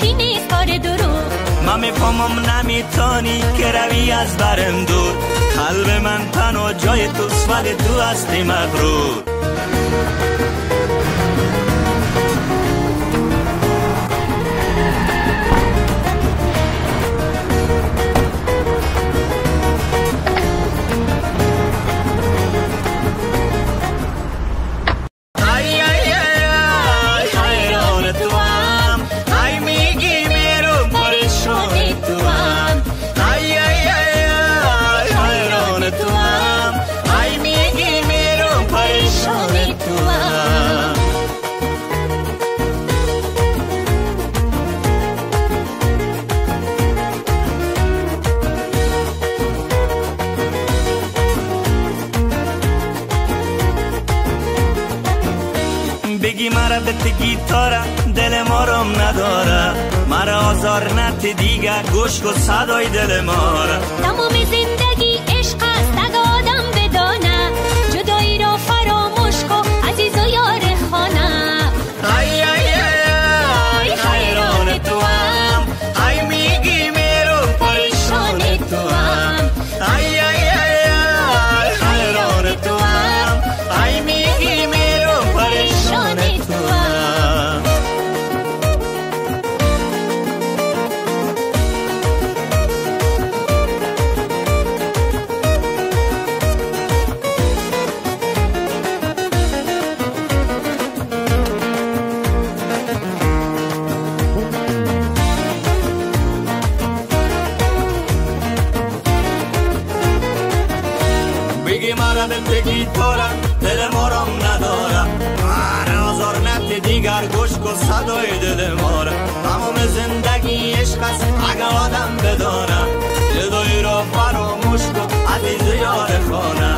باقی نیست کار دروغ. من میفهمم نمیتونی که روی از برم دور، قلب من تنها جای توست ولی تو هستی مغرور. بگی مرا به گیتارم دل ما رو نداره، مرا آزار نت دیگه گوش کن صدای دل ما را. تمام زندگی عشق است اگه آدم بدانه، جدایی را فراموش کن عزیز و یار خانه. ای ای ای ای حیران تو هم، ای میگی میرو پریشان تو هم. ای ای ای ای حیران تو هم، ای میگی میرو پریشان تو هم. بگی مرا بگی تارم دل ما رو ندارم، مرا آزار نت دیگر گوش کن صدای دل ما را. تمام زندگی عشق است اگه آدم بدانه، جدایی را فراموش کن عزیز یار خانه.